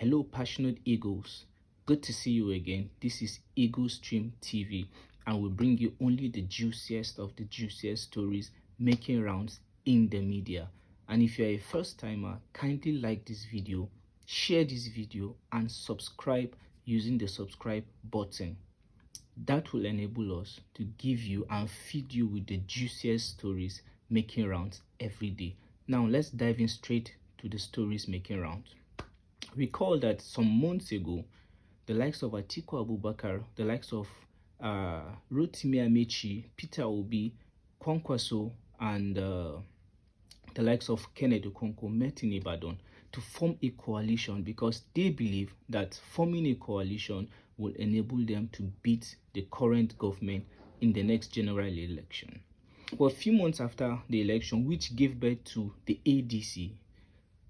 Hello, passionate Eagles. Good to see you again. This is Eagle Stream TV, and we bring you only the juiciest of the juiciest stories making rounds in the media. And if you're a first timer, kindly like this video, share this video, and subscribe using the subscribe button. That will enable us to give you and feed you with the juiciest stories making rounds every day. Now let's dive in straight to the stories making rounds. Recall that some months ago, the likes of Atiku Abubakar, the likes of Rotimi Amechi, Peter Obi, Kwankwaso, and the likes of Kenneth Okonkwo met in Ibadan to form a coalition because they believe that forming a coalition will enable them to beat the current government in the next general election. But a few months after the election, which gave birth to the ADC,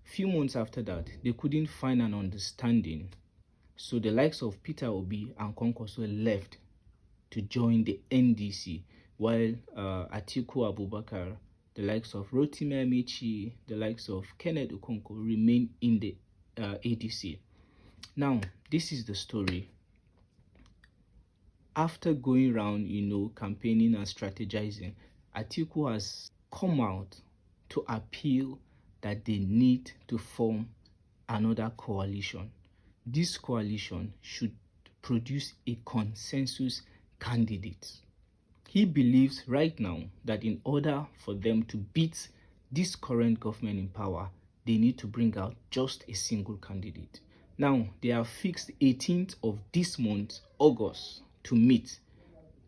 few months after that, they couldn't find an understanding. So the likes of Peter Obi and Kwankwaso left to join the NDC, while Atiku Abubakar, the likes of Rotimi Amechi, the likes of Kenneth Okonkwo remain in the ADC. Now, this is the story. After going around, campaigning and strategizing, Atiku has come out to appeal that they need to form another coalition. This coalition should produce a consensus candidate. He believes right now that in order for them to beat this current government in power, they need to bring out just a single candidate. Now, they have fixed 18th of this month, August, to meet.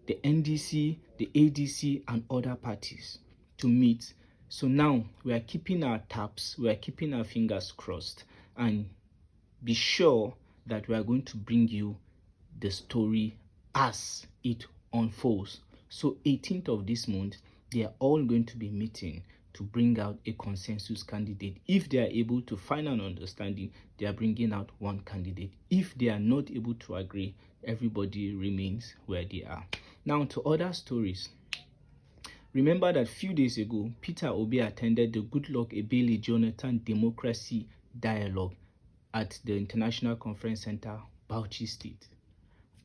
The NDC, the ADC, and other parties to meet. So now we are keeping our tabs, we are keeping our fingers crossed, and be sure that we are going to bring you the story as it unfolds. So 18th of this month, they are all going to be meeting to bring out a consensus candidate. If they are able to find an understanding, they are bringing out one candidate. If they are not able to agree, everybody remains where they are. Now to other stories. Remember that a few days ago, Peter Obi attended the Goodluck Ebele Jonathan Democracy Dialogue at the International Conference Center, Bauchi State.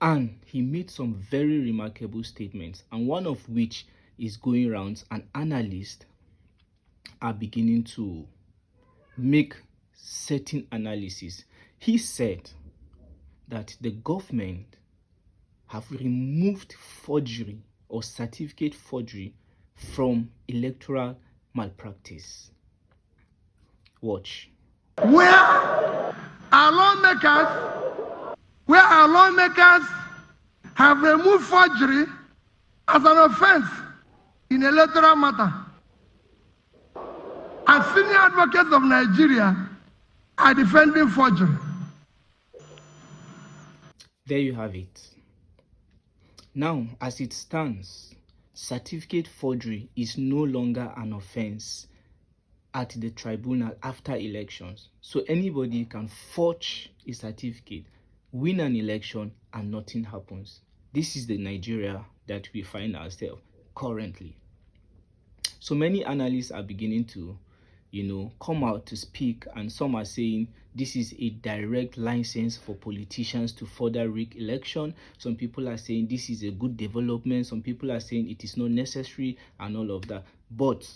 And he made some very remarkable statements, and one of which is going around, and analysts are beginning to make certain analysis. He said that the government have removed forgery or certificate forgery from electoral malpractice. Watch. Where our lawmakers have removed forgery as an offense in electoral matter. As senior advocates of Nigeria are defending forgery. There you have it. Now, as it stands, certificate forgery is no longer an offense at the tribunal after elections. So anybody can forge a certificate, win an election, and nothing happens. This is the Nigeria that we find ourselves currently. So many analysts are beginning to come out to speak, and some are saying this is a direct license for politicians to further rig election. Some people are saying this is a good development. Some people are saying it is not necessary and all of that. But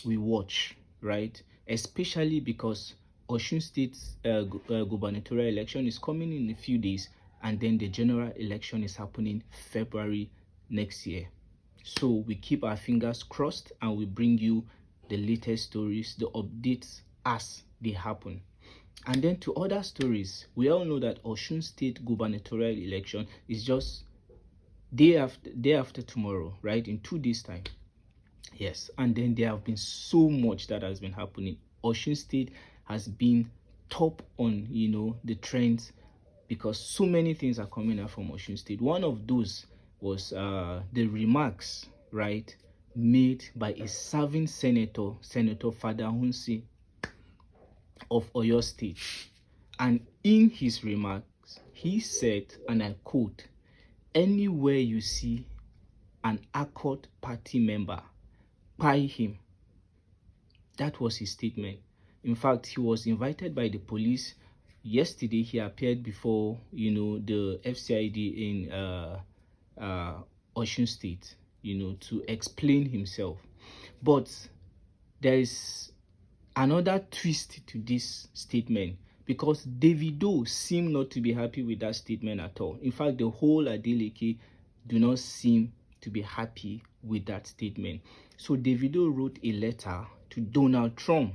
we watch, right? Especially because Osun State's gubernatorial election is coming in a few days, and then the general election is happening February next year. So we keep our fingers crossed, and we bring you the latest stories, the updates as they happen. And then to other stories, we all know that Osun State gubernatorial election is just day after tomorrow, right? In 2 days time. Yes, and then there have been so much that has been happening. Osun State has been top on the trends because so many things are coming out from Osun State. One of those was the remarks, right, made by a serving senator, Senator Fadahunsi of Oyo State. And in his remarks, he said, and I quote, "Anywhere you see an Accord party member, buy him." That was his statement. In fact, he was invited by the police yesterday he appeared before, the FCID in Osun State, to explain himself. But there is another twist to this statement, because Davido seemed not to be happy with that statement at all. In fact, the whole Adeleke do not seem to be happy with that statement. So Davido wrote a letter to Donald Trump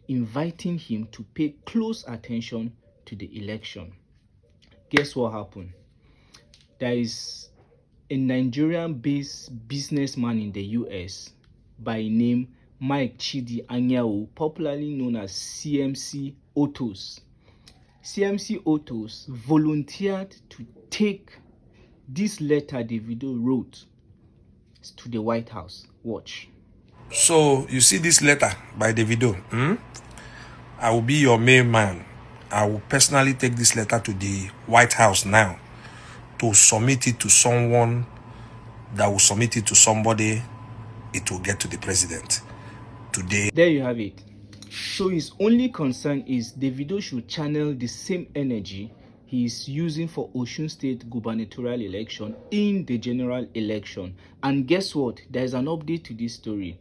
inviting him to pay close attention to the election. Guess what happened? There is a Nigerian-based businessman in the US by name Mike Chidi Anyao, popularly known as CMC Autos. CMC Autos volunteered to take this letter Davido wrote to the White House. Watch. So you see this letter by Davido. I will be your main man. I will personally take this letter to the White House now to submit it to someone that will submit it to somebody. It will get to the president today. There you have it. So his only concern is Davido should channel the same energy he is using for Osun State gubernatorial election in the general election. And guess what? There is an update to this story.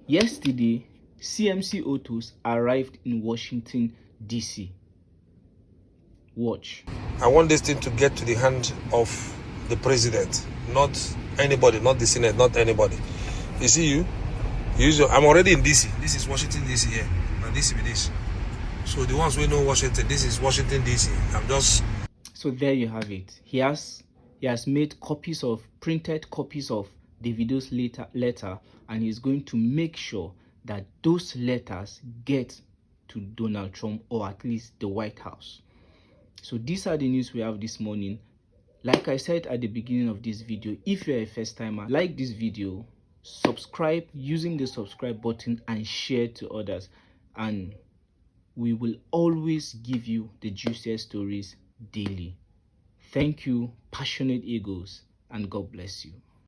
Yesterday, CMC Autos arrived in Washington, D.C. Watch. I want this thing to get to the hand of the president, not anybody, not the Senate, not anybody. You see, I'm already in DC. This is Washington DC here. And this is this. So the ones who know Washington, this is Washington DC. I'm just. So there you have it. He has made printed copies of Davido's letter, and he's going to make sure that those letters get to Donald Trump, or at least the White House. So these are the news we have this morning. Like I said at the beginning of this video, if you're a first timer, like this video, subscribe using the subscribe button, and share to others, and we will always give you the juiciest stories daily. Thank you, passionate eagles, and God bless you.